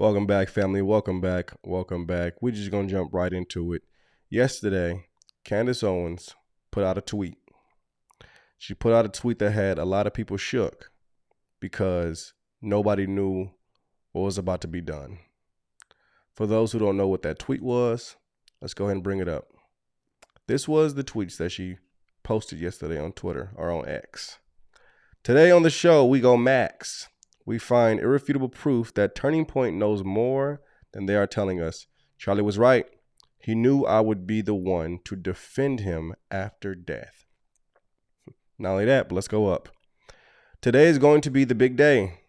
Welcome back, family. Welcome back. Welcome back. We're just going to jump right into it. Yesterday, Candace Owens put out a tweet. She put out a tweet that had a lot of people shook because nobody knew what was about to be done. For those who don't know what that tweet was, let's go ahead and bring it up. This was the tweets that she posted yesterday on Twitter or on X. Today on the show, we go Max. We find irrefutable proof that Turning Point knows more than they are telling us. Charlie was right. He knew I would be the one to defend him after death. Not only that, but let's go up. Today is going to be the big day.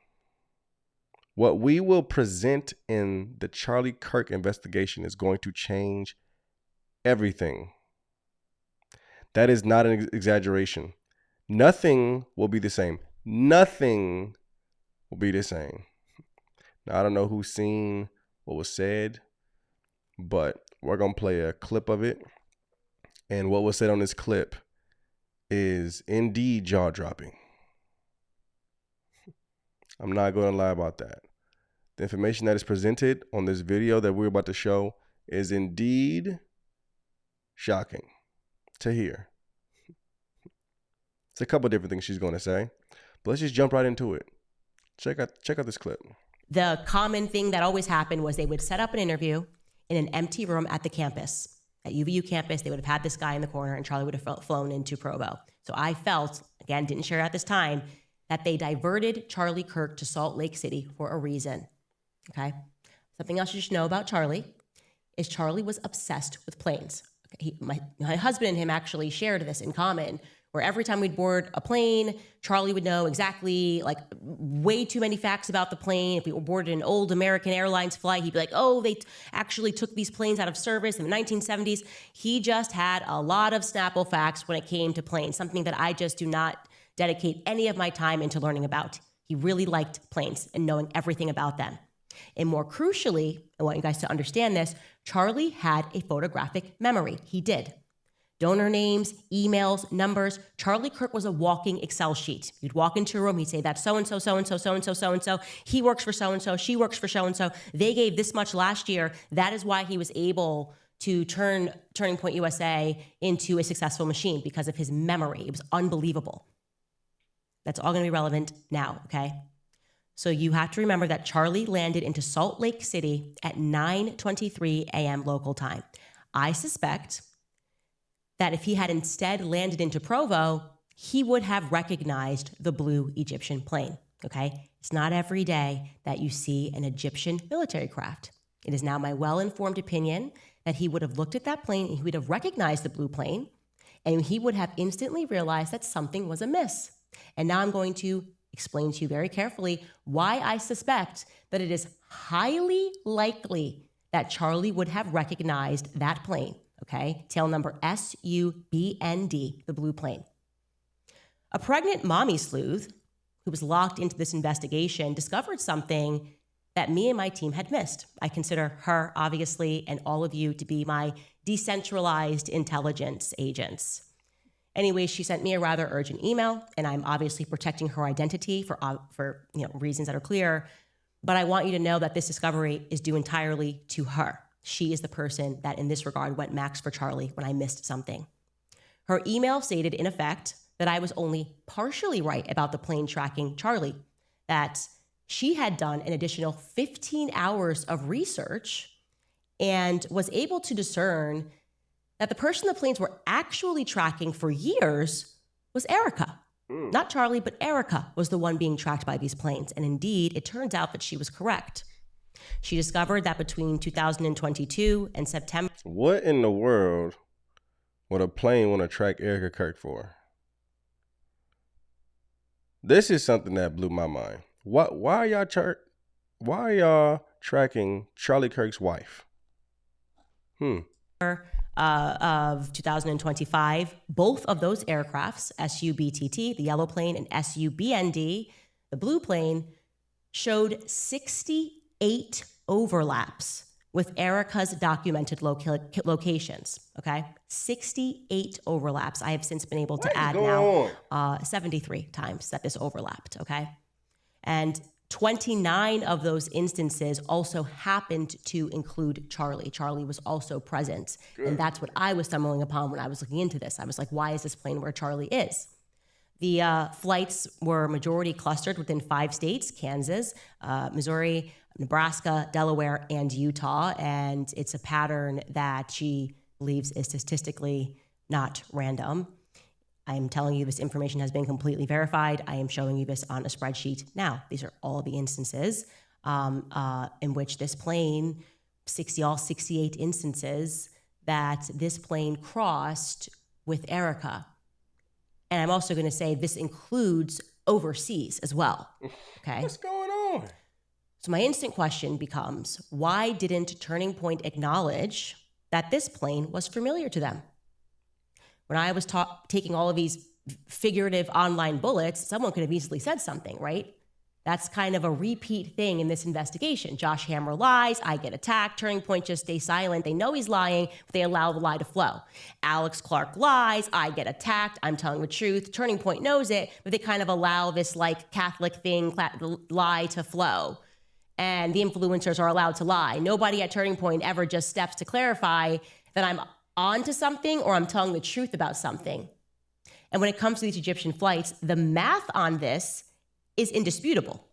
What we will present in the Charlie Kirk investigation is going to change everything. That is not an exaggeration. Nothing will be the same. Nothing will be the same. Now, I don't know who's seen what was said, but we're going to play a clip of it. And what was said on this clip is indeed jaw-dropping. I'm not going to lie about that. The information that is presented on this video that we're about to show is indeed shocking to hear. It's a couple different things she's going to say, but let's just jump right into it. Check out this clip. The common thing that always happened was they would set up an interview in an empty room at the campus, at UVU campus. They would have had this guy in the corner and Charlie would have flown into Provo. So I felt, again, didn't share at this time, that they diverted Charlie Kirk to Salt Lake City for a reason, okay? Something else you should know about Charlie is Charlie was obsessed with planes. Okay? My husband and him actually shared this in common, where every time we'd board a plane, Charlie would know exactly, like, way too many facts about the plane. If we boarded an old American Airlines flight, he'd be like, oh, they actually took these planes out of service in the 1970s. He just had a lot of Snapple facts when it came to planes, something that I just do not dedicate any of my time into learning about. He really liked planes and knowing everything about them. And more crucially, I want you guys to understand this, Charlie had a photographic memory. He did. Donor names, emails, numbers. Charlie Kirk was a walking Excel sheet. You'd walk into a room, he'd say, that's so-and-so, so-and-so, so-and-so, so-and-so. He works for so-and-so, she works for so-and-so. They gave this much last year. That is why he was able to turn Turning Point USA into a successful machine, because of his memory. It was unbelievable. That's all going to be relevant now, okay? So you have to remember that Charlie landed into Salt Lake City at 9:23 a.m. local time. I suspect that if he had instead landed into Provo, he would have recognized the blue Egyptian plane, okay? It's not every day that you see an Egyptian military craft. It is now my well-informed opinion that he would have looked at that plane and he would have recognized the blue plane, and he would have instantly realized that something was amiss. And now I'm going to explain to you very carefully why I suspect that it is highly likely that Charlie would have recognized that plane. Okay, tail number SUBND, the blue plane. A pregnant mommy sleuth who was locked into this investigation discovered something that me and my team had missed. I consider her, obviously, and all of you to be my decentralized intelligence agents. Anyway, she sent me a rather urgent email, and I'm obviously protecting her identity for reasons that are clear, but I want you to know that this discovery is due entirely to her. She is the person that in this regard went max for Charlie when I missed something. Her email stated, in effect, that I was only partially right about the plane tracking Charlie, that she had done an additional 15 hours of research and was able to discern that the person the planes were actually tracking for years was Erica. Not Charlie, but Erica was the one being tracked by these planes. And indeed, it turns out that she was correct. She discovered that between 2022 and September. What in the world would a plane want to track Erica Kirk for? This is something that blew my mind. Why are y'all tracking Charlie Kirk's wife? Of 2025, both of those aircrafts, SUBTT, the yellow plane, and SUBND, the blue plane, showed 68 overlaps with Erica's documented locations, okay? 68 overlaps. I have since been able to add now 73 times that this overlapped, okay? And 29 of those instances also happened to include Charlie. Charlie was also present. Good. And that's what I was stumbling upon when I was looking into this. I was like, why is this plane where Charlie is? The flights were majority clustered within 5 states: Kansas, Missouri, Nebraska, Delaware, and Utah. And it's a pattern that she believes is statistically not random. I am telling you this information has been completely verified. I am showing you this on a spreadsheet now. These are all the instances in which this plane, 68 instances that this plane crossed with Erica. And I'm also going to say this includes overseas as well. Okay. What's going on? So my instant question becomes, why didn't Turning Point acknowledge that this plane was familiar to them? When I was taking all of these figurative online bullets, someone could have easily said something, right? That's kind of a repeat thing in this investigation. Josh Hammer lies, I get attacked, Turning Point just stays silent. They know he's lying, but they allow the lie to flow. Alex Clark lies, I get attacked, I'm telling the truth. Turning Point knows it, but they kind of allow this like Catholic thing, lie to flow. And the influencers are allowed to lie. Nobody at Turning Point ever just steps to clarify that I'm onto something or I'm telling the truth about something. And when it comes to these Egyptian flights, the math on this is indisputable.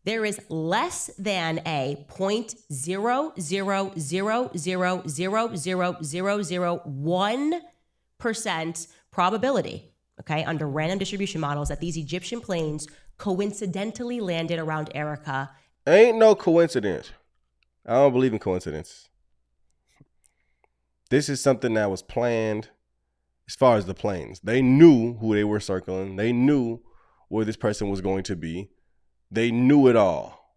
There is less than a 0.000000001% probability, okay, under random distribution models that these Egyptian planes coincidentally landed around Erica. Ain't no coincidence. I don't believe in coincidence. This is something that was planned as far as the planes. They knew who they were circling. They knew where this person was going to be. They knew it all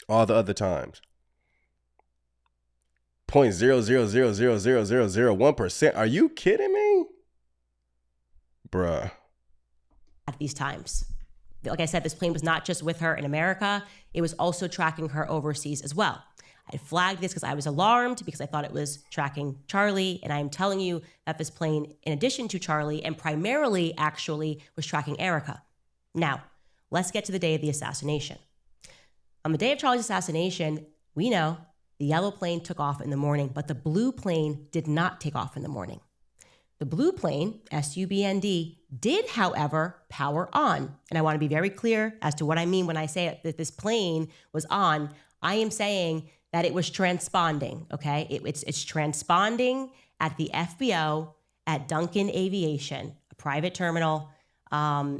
the other times. 0.0000001%. Are you kidding me? Bruh. At these times. Like I said, this plane was not just with her in America. It was also tracking her overseas as well. I flagged this because I was alarmed because I thought it was tracking Charlie. And I am telling you that this plane, in addition to Charlie, and primarily actually was tracking Erica. Now, let's get to the day of the assassination. On the day of Charlie's assassination, we know the yellow plane took off in the morning, but the blue plane did not take off in the morning. The blue plane, SUBND, did, however, power on. And I want to be very clear as to what I mean when I say that this plane was on. I am saying that it was transponding, okay? It's transponding at the FBO at Duncan Aviation, a private terminal. So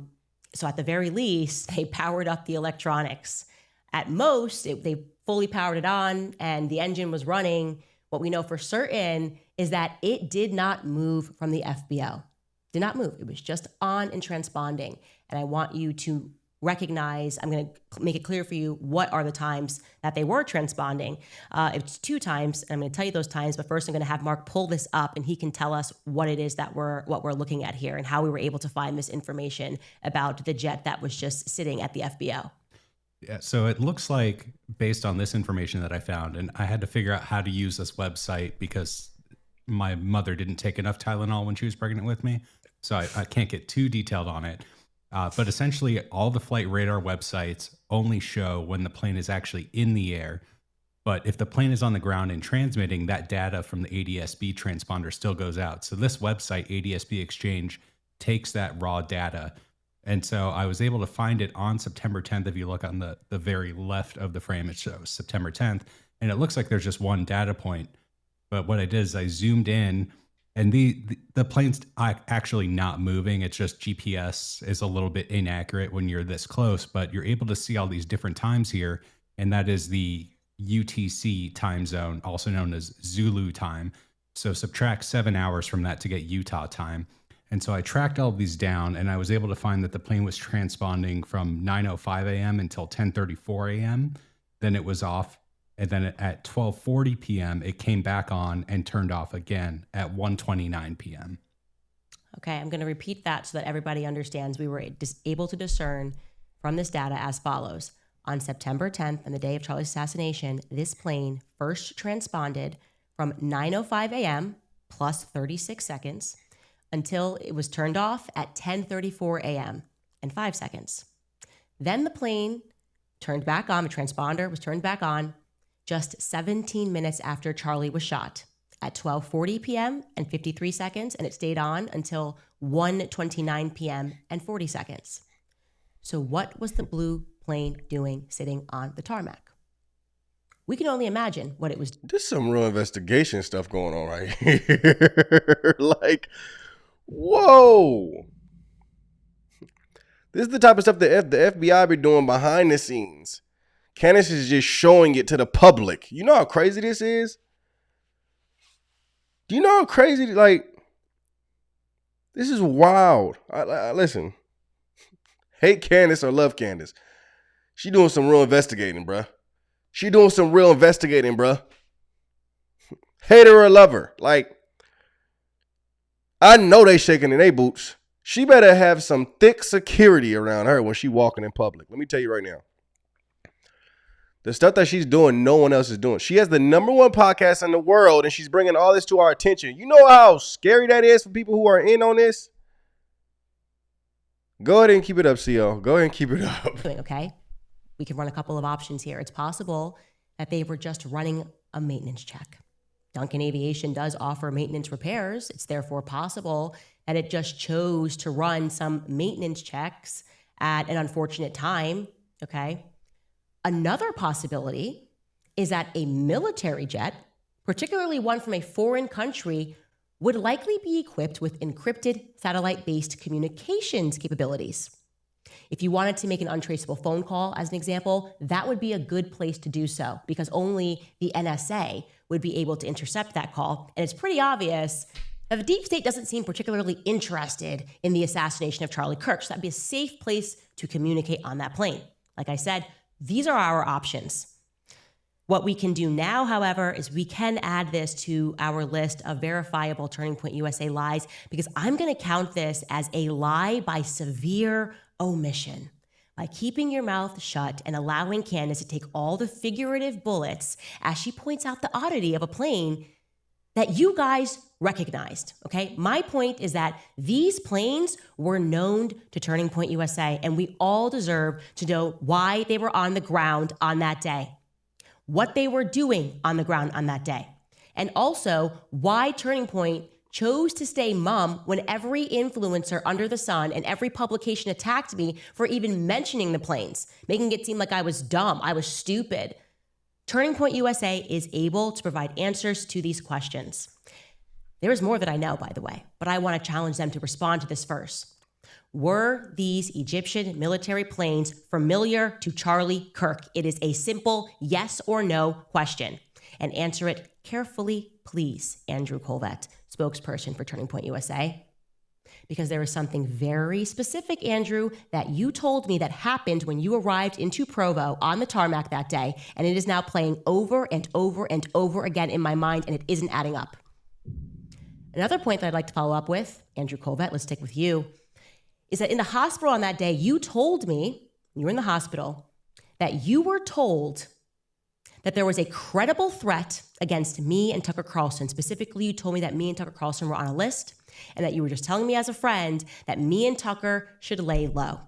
at the very least, they powered up the electronics. At most, they fully powered it on and the engine was running. What we know for certain is that it did not move from the FBO. Did not move. It was just on and transponding. And I want you to recognize, I'm going to make it clear for you what are the times that they were transponding. It's 2 times, and I'm going to tell you those times, but first I'm going to have Mark pull this up and he can tell us what it is that we're looking at here and how we were able to find this information about the jet that was just sitting at the FBO. Yeah, so it looks like, based on this information that I found, and I had to figure out how to use this website because my mother didn't take enough Tylenol when she was pregnant with me, so I can't get too detailed on it. But essentially, all the flight radar websites only show when the plane is actually in the air. But if the plane is on the ground and transmitting, that data from the ADS-B transponder still goes out. So this website, ADS-B Exchange, takes that raw data. And so I was able to find it on September 10th. If you look on the very left of the frame, it shows September 10th. And it looks like there's just one data point. But what I did is I zoomed in, and the plane's actually not moving. It's just GPS is a little bit inaccurate when you're this close, but you're able to see all these different times here. And that is the UTC time zone, also known as Zulu time. So subtract 7 hours from that to get Utah time. And so I tracked all of these down, and I was able to find that the plane was transponding from 9:05 a.m. until 10:34 a.m. Then it was off. And then at 12:40 p.m., it came back on and turned off again at 1:29 p.m. Okay, I'm going to repeat that so that everybody understands. We were able to discern from this data as follows. On September 10th, on the day of Charlie's assassination, this plane first transponded from 9:05 a.m. plus 36 seconds until it was turned off at 10:34 a.m. and 5 seconds. Then the plane turned back on, the transponder was turned back on just 17 minutes after Charlie was shot at 12:40 p.m. and 53 seconds, and it stayed on until 1:29 p.m. and 40 seconds. So what was the blue plane doing sitting on the tarmac? We can only imagine what it was. There's some real investigation stuff going on right here. Like, whoa. This is the type of stuff that the FBI be doing behind the scenes. Candace is just showing it to the public. You know how crazy this is? Do you know how crazy, like, this is wild. Listen, hate Candace or love Candace. She doing some real investigating, bruh. She doing some real investigating, bruh. Hate her or love her. Like, I know they shaking in their boots. She better have some thick security around her when she walking in public. Let me tell you right now. The stuff that she's doing, no one else is doing. She has the #1 podcast in the world, and she's bringing all this to our attention. You know how scary that is for people who are in on this? Go ahead and keep it up, CO. Go ahead and keep it up. Okay. We can run a couple of options here. It's possible that they were just running a maintenance check. Duncan Aviation does offer maintenance repairs. It's therefore possible that it just chose to run some maintenance checks at an unfortunate time, okay? Another possibility is that a military jet, particularly one from a foreign country, would likely be equipped with encrypted satellite-based communications capabilities. If you wanted to make an untraceable phone call, as an example, that would be a good place to do so because only the NSA would be able to intercept that call. And it's pretty obvious that the deep state doesn't seem particularly interested in the assassination of Charlie Kirk. So that'd be a safe place to communicate on that plane. Like I said, these are our options. What we can do now, however, is we can add this to our list of verifiable Turning Point USA lies because I'm going to count this as a lie by severe omission. By keeping your mouth shut and allowing Candace to take all the figurative bullets as she points out the oddity of a plane that you guys recognized, okay? My point is that these planes were known to Turning Point USA, and we all deserve to know why they were on the ground on that day, what they were doing on the ground on that day, and also why Turning Point chose to stay mum when every influencer under the sun and every publication attacked me for even mentioning the planes, making it seem like I was dumb, I was stupid. Turning Point USA is able to provide answers to these questions. There is more that I know, by the way, but I want to challenge them to respond to this first. Were these Egyptian military planes familiar to Charlie Kirk? It is a simple yes or no question. And answer it carefully, please, Andrew Colvett, spokesperson for Turning Point USA. Because there is something very specific, Andrew, that you told me that happened when you arrived into Provo on the tarmac that day, and it is now playing over and over and over again in my mind, and it isn't adding up. Another point that I'd like to follow up with, Andrew Colvett, let's stick with you, is that in the hospital on that day, you told me, you were in the hospital, that you were told that there was a credible threat against me and Tucker Carlson. Specifically, you told me that me and Tucker Carlson were on a list and that you were just telling me as a friend that me and Tucker should lay low.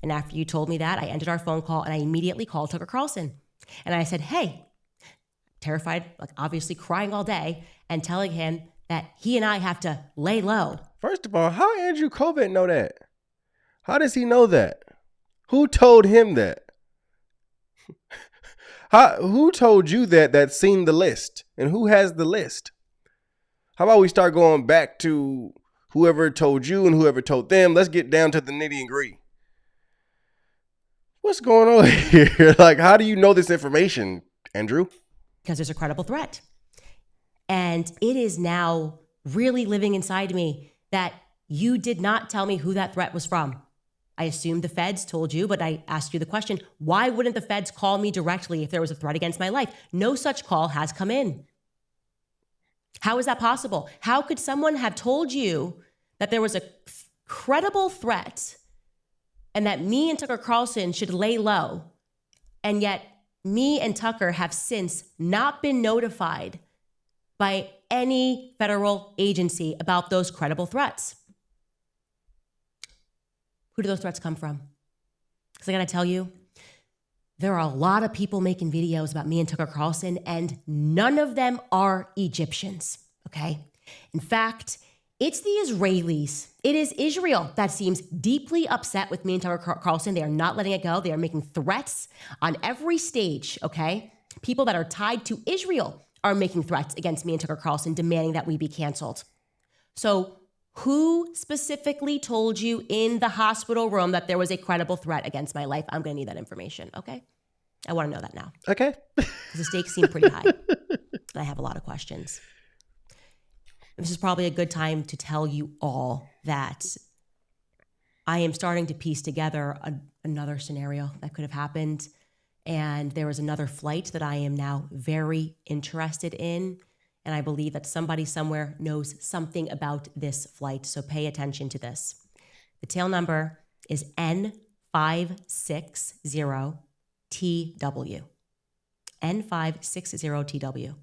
And after you told me that, I ended our phone call and I immediately called Tucker Carlson. And I said, hey, terrified, like obviously crying all day, and telling him that he and I have to lay low. First of all, how Andrew Colvett know that? How does he know that? Who told him that? Who told you that's seen the list? And who has the list? How about we start going back to whoever told you and whoever told them? Let's get down to the nitty and gritty. What's going on here? Like, how do you know this information, Andrew? Because there's a credible threat. And it is now really living inside me that you did not tell me who that threat was from. I assumed the feds told you, but I asked you the question, why wouldn't the feds call me directly if there was a threat against my life? No such call has come in. How is that possible? How could someone have told you that there was a credible threat and that me and Tucker Carlson should lay low, and yet me and Tucker have since not been notified by any federal agency about those credible threats? Who do those threats come from? Because I got to tell you, there are a lot of people making videos about me and Tucker Carlson, and none of them are Egyptians, okay? In fact, it's the Israelis. It is Israel that seems deeply upset with me and Tucker Carlson. They are not letting it go. They are making threats on every stage, okay? People that are tied to Israel are making threats against me and Tucker Carlson, demanding that we be canceled. So who specifically told you in the hospital room that there was a credible threat against my life? I'm going to need that information, okay? I want to know that now. Okay. Because the stakes seem pretty high. And I have a lot of questions. This is probably a good time to tell you all that I am starting to piece together another scenario that could have happened. And there was another flight that I am now very interested in. And I believe that somebody somewhere knows something about this flight. So pay attention to this. The tail number is N560TW. N560TW.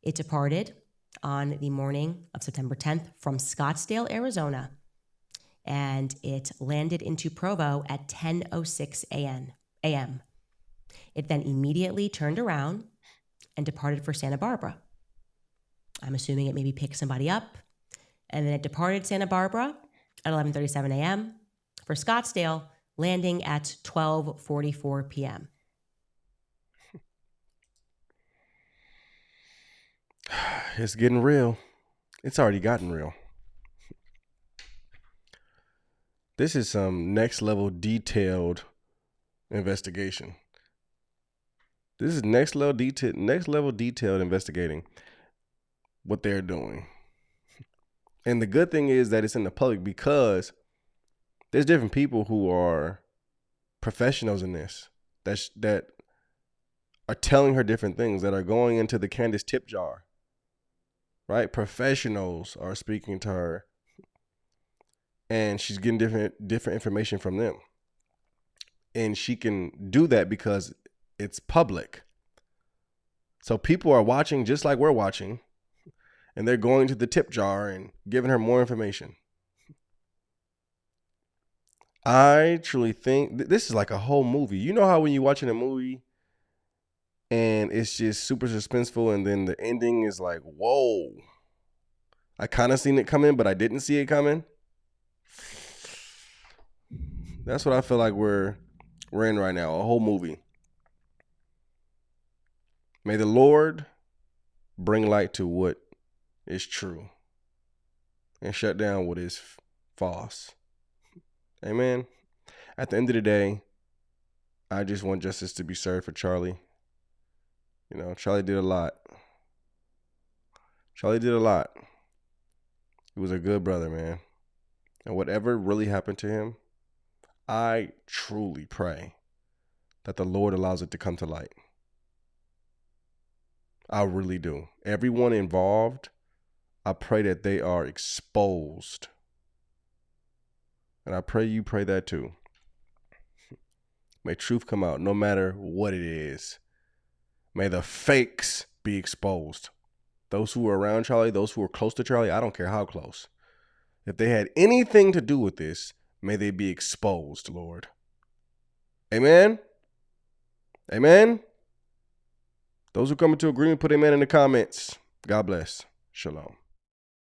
It departed on the morning of September 10th from Scottsdale, Arizona. And it landed into Provo at 10:06 a.m. It then immediately turned around and departed for Santa Barbara. I'm assuming it maybe picked somebody up. And then it departed Santa Barbara at 11:37 a.m. for Scottsdale, landing at 12:44 p.m. It's getting real. It's already gotten real. This is some next level detailed investigation. This is next level detailed investigating what they're doing. And the good thing is that it's in the public, because there's different people who are professionals in this that are telling her different things, that are going into the Candace tip jar. Right? Professionals are speaking to her, and she's getting different information from them. And she can do that because it's public. So people are watching just like we're watching, and they're going to the tip jar and giving her more information. I truly think this is like a whole movie. You know how when you're watching a movie and it's just super suspenseful, and then the ending is like, whoa, I kind of seen it coming, but I didn't see it coming. That's what I feel like we're in right now, a whole movie. May the Lord bring light to what is true and shut down what is false. Amen. At the end of the day, I just want justice to be served for Charlie. You know, Charlie did a lot. He was a good brother, man. And whatever really happened to him, I truly pray that the Lord allows it to come to light. I really do. Everyone involved, I pray that they are exposed. And I pray you pray that too. May truth come out, no matter what it is. May the fakes be exposed. Those who were around Charlie, those who were close to Charlie, I don't care how close. If they had anything to do with this, may they be exposed, Lord. Amen? Amen? Those who come into agreement, put amen in the comments. God bless. Shalom.